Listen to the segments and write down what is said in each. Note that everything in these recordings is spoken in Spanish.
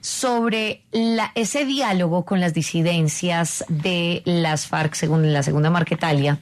sobre ese diálogo con las disidencias de las FARC, según la segunda Marquetalia.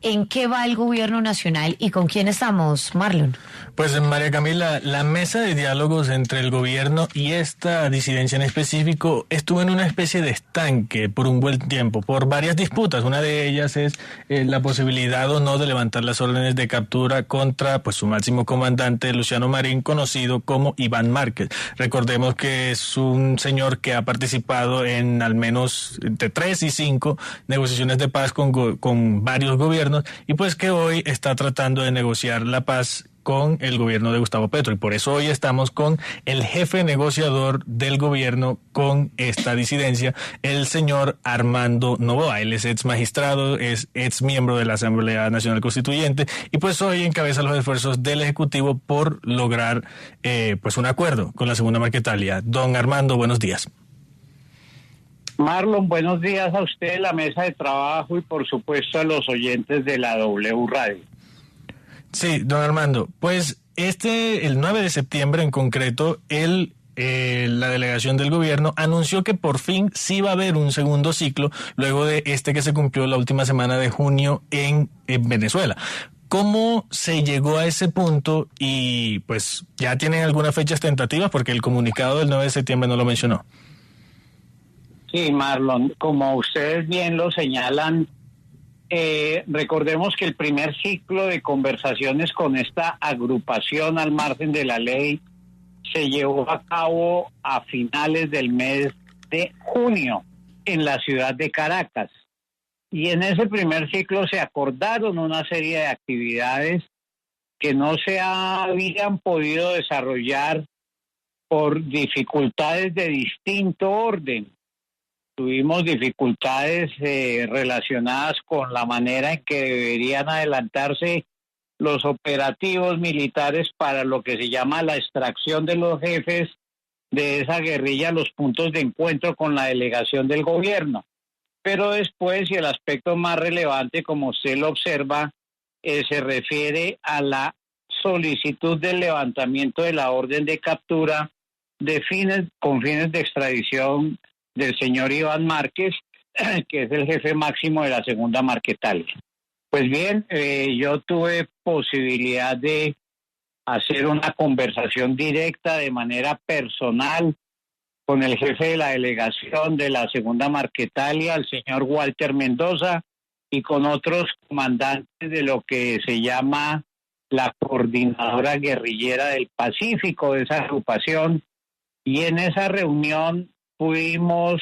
¿En qué va el gobierno nacional y con quién estamos, Marlon? Pues María Camila, la mesa de diálogos entre el gobierno y esta disidencia en específico estuvo en una especie de estanque por un buen tiempo, por varias disputas. Una de ellas es la posibilidad o no de levantar las órdenes de captura contra su máximo comandante, Luciano Marín, conocido como Iván Márquez. Recordemos que es un señor que ha participado en al menos entre 3 y 5 negociaciones de paz con varios gobiernos, y pues que hoy está tratando de negociar la paz con el gobierno de Gustavo Petro, y por eso hoy estamos con el jefe negociador del gobierno con esta disidencia, el señor Armando Noboa. Él es ex magistrado, es ex miembro de la Asamblea Nacional Constituyente, y pues hoy encabeza los esfuerzos del Ejecutivo por lograr un acuerdo con la segunda Marquetalia. Don Armando, buenos días. Marlon, buenos días a usted, la mesa de trabajo y por supuesto a los oyentes de la W Radio. Sí, don Armando, pues el 9 de septiembre en concreto, la delegación del gobierno anunció que por fin sí va a haber un segundo ciclo luego de que se cumplió la última semana de junio en Venezuela. ¿Cómo se llegó a ese punto? Y pues ya tienen algunas fechas tentativas, porque el comunicado del 9 de septiembre no lo mencionó. Sí, Marlon, como ustedes bien lo señalan, recordemos que el primer ciclo de conversaciones con esta agrupación al margen de la ley se llevó a cabo a finales del mes de junio en la ciudad de Caracas. Y en ese primer ciclo se acordaron una serie de actividades que no se habían podido desarrollar por dificultades de distinto orden. Tuvimos dificultades relacionadas con la manera en que deberían adelantarse los operativos militares para lo que se llama la extracción de los jefes de esa guerrilla a los puntos de encuentro con la delegación del gobierno. Pero después, y el aspecto más relevante, como usted lo observa, se refiere a la solicitud del levantamiento de la orden de captura con fines de extradición del señor Iván Márquez, que es el jefe máximo de la segunda Marquetalia. Pues bien, yo tuve posibilidad de hacer una conversación directa de manera personal con el jefe de la delegación de la segunda Marquetalia, el señor Walter Mendoza, y con otros comandantes de lo que se llama la Coordinadora Guerrillera del Pacífico, de esa agrupación, y en esa reunión pudimos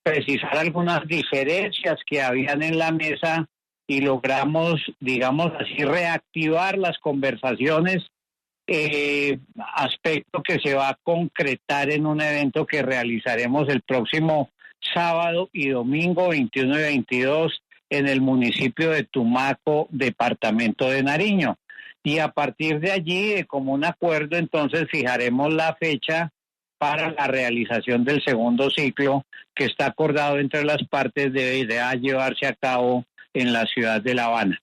precisar algunas diferencias que habían en la mesa y logramos, digamos así, reactivar las conversaciones, aspecto que se va a concretar en un evento que realizaremos el próximo sábado y domingo 21 y 22 en el municipio de Tumaco, departamento de Nariño. Y a partir de allí, de común acuerdo, entonces fijaremos la fecha para la realización del segundo ciclo, que está acordado entre las partes, deberá llevarse a cabo en la ciudad de La Habana.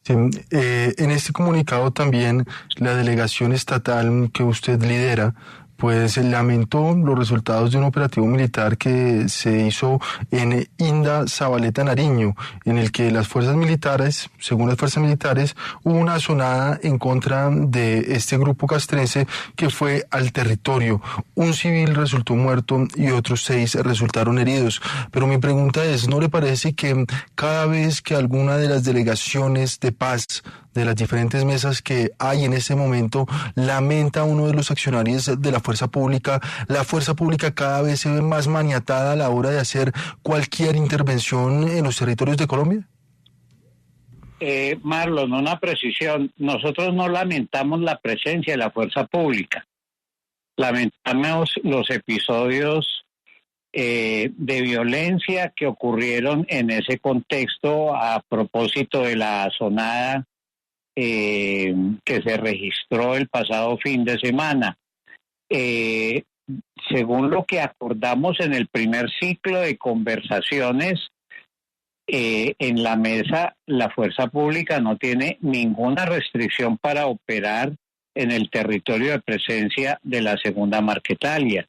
Sí, en este comunicado también la delegación estatal que usted lidera pues lamentó los resultados de un operativo militar que se hizo en Inda, Zabaleta, Nariño, en el que las fuerzas militares, según las fuerzas militares, hubo una asonada en contra de este grupo castrense que fue al territorio. Un civil resultó muerto y otros 6 resultaron heridos. Pero mi pregunta es, ¿no le parece que cada vez que alguna de las delegaciones de paz de las diferentes mesas que hay en este momento lamenta a uno de los accionarios de la fuerza pública cada vez se ve más maniatada a la hora de hacer cualquier intervención en los territorios de Colombia? Marlon, una precisión. Nosotros no lamentamos la presencia de la fuerza pública. Lamentamos los episodios de violencia que ocurrieron en ese contexto a propósito de la asonada que se registró el pasado fin de semana. Según lo que acordamos en el primer ciclo de conversaciones, en la mesa la fuerza pública no tiene ninguna restricción para operar en el territorio de presencia de la segunda Marquetalia.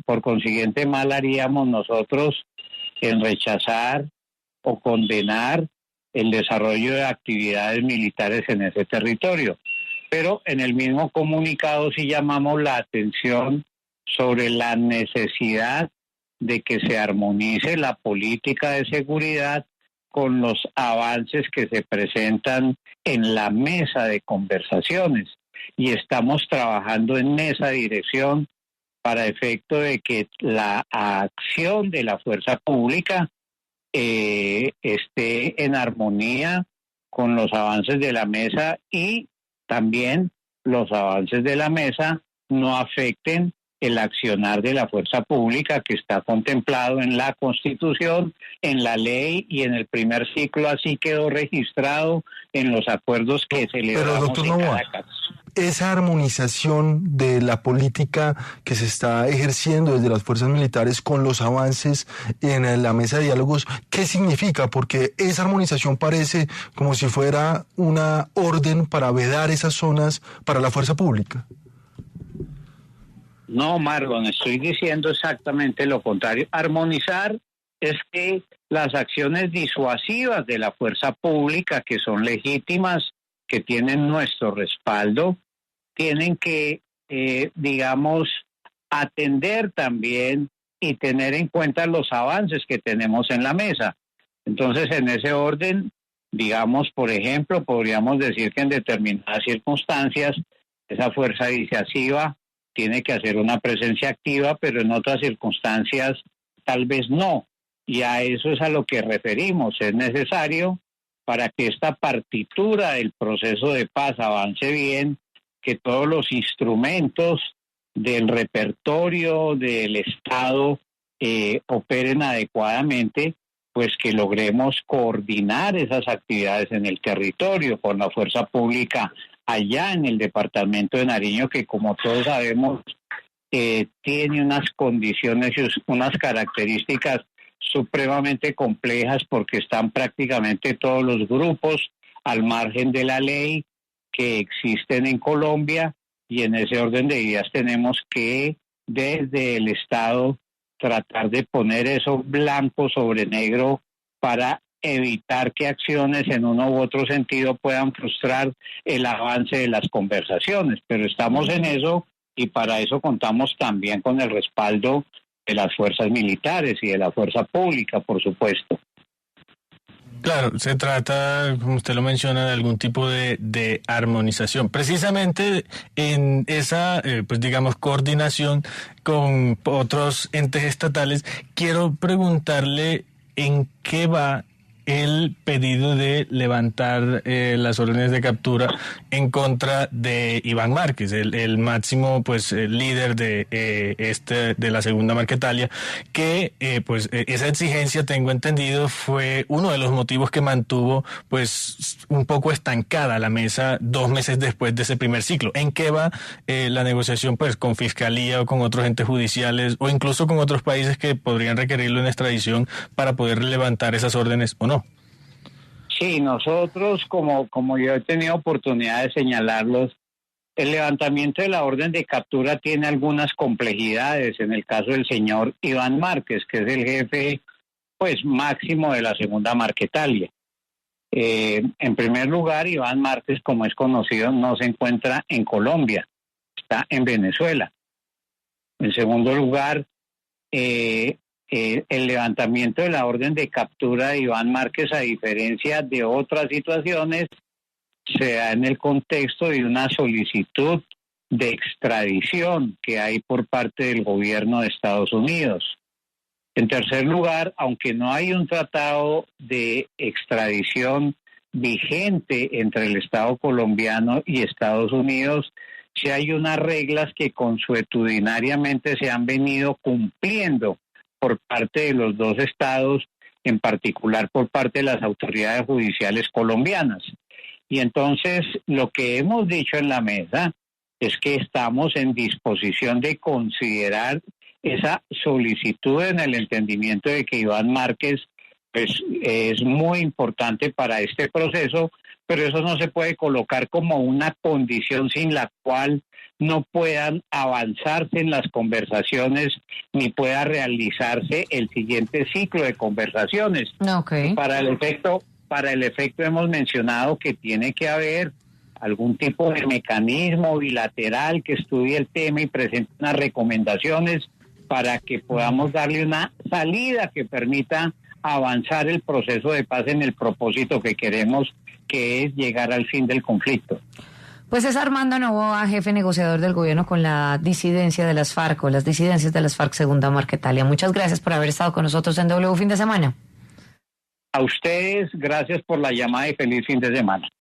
Por consiguiente, mal haríamos nosotros en rechazar o condenar el desarrollo de actividades militares en ese territorio. Pero en el mismo comunicado sí llamamos la atención sobre la necesidad de que se armonice la política de seguridad con los avances que se presentan en la mesa de conversaciones. Y estamos trabajando en esa dirección para efecto de que la acción de la fuerza pública esté en armonía con los avances de la mesa y también los avances de la mesa no afecten el accionar de la fuerza pública que está contemplado en la Constitución, en la ley y en el primer ciclo así quedó registrado en los acuerdos que celebramos en Caracas. Esa armonización de la política que se está ejerciendo desde las fuerzas militares con los avances en la mesa de diálogos, ¿qué significa? Porque esa armonización parece como si fuera una orden para vedar esas zonas para la fuerza pública. No, Marlon, estoy diciendo exactamente lo contrario. Armonizar es que las acciones disuasivas de la fuerza pública, que son legítimas, que tienen nuestro respaldo, tienen que, atender también y tener en cuenta los avances que tenemos en la mesa. Entonces, en ese orden, por ejemplo, podríamos decir que en determinadas circunstancias, esa fuerza disuasiva tiene que hacer una presencia activa, pero en otras circunstancias tal vez no. Y a eso es a lo que referimos. Es necesario para que esta partitura del proceso de paz avance bien, que todos los instrumentos del repertorio del Estado operen adecuadamente, pues que logremos coordinar esas actividades en el territorio con la fuerza pública allá en el departamento de Nariño, que como todos sabemos tiene unas condiciones y unas características supremamente complejas porque están prácticamente todos los grupos al margen de la ley que existen en Colombia, y en ese orden de ideas tenemos que desde el Estado tratar de poner eso blanco sobre negro para evitar que acciones en uno u otro sentido puedan frustrar el avance de las conversaciones. Pero estamos en eso y para eso contamos también con el respaldo de las fuerzas militares y de la fuerza pública, por supuesto. Claro, se trata, como usted lo menciona, de algún tipo de armonización. Precisamente en esa, coordinación con otros entes estatales, quiero preguntarle en qué va el pedido de levantar las órdenes de captura en contra de Iván Márquez, el máximo líder de la segunda Marquetalia, que esa exigencia, tengo entendido, fue uno de los motivos que mantuvo un poco estancada la mesa 2 meses después de ese primer ciclo. ¿En qué va la negociación con Fiscalía o con otros entes judiciales o incluso con otros países que podrían requerirlo en extradición para poder levantar esas órdenes o no? Sí, nosotros, como yo he tenido oportunidad de señalarlos, el levantamiento de la orden de captura tiene algunas complejidades en el caso del señor Iván Márquez, que es el jefe máximo de la segunda Marquetalia. En primer lugar, Iván Márquez, como es conocido, no se encuentra en Colombia, está en Venezuela. En segundo lugar, el levantamiento de la orden de captura de Iván Márquez, a diferencia de otras situaciones, se da en el contexto de una solicitud de extradición que hay por parte del gobierno de Estados Unidos. En tercer lugar, aunque no hay un tratado de extradición vigente entre el Estado colombiano y Estados Unidos, sí hay unas reglas que consuetudinariamente se han venido cumpliendo por parte de los dos estados, en particular por parte de las autoridades judiciales colombianas. Y entonces lo que hemos dicho en la mesa es que estamos en disposición de considerar esa solicitud en el entendimiento de que Iván Márquez es muy importante para este proceso, pero eso no se puede colocar como una condición sin la cual no puedan avanzarse en las conversaciones ni pueda realizarse el siguiente ciclo de conversaciones. Okay. Para el efecto hemos mencionado que tiene que haber algún tipo de mecanismo bilateral que estudie el tema y presente unas recomendaciones para que podamos darle una salida que permita avanzar el proceso de paz en el propósito que queremos, que es llegar al fin del conflicto. Pues es Armando Noboa, jefe negociador del gobierno con la disidencia de las FARC o las disidencias de las FARC Segunda Marquetalia. Muchas gracias por haber estado con nosotros en W Fin de Semana. A ustedes, gracias por la llamada y feliz fin de semana.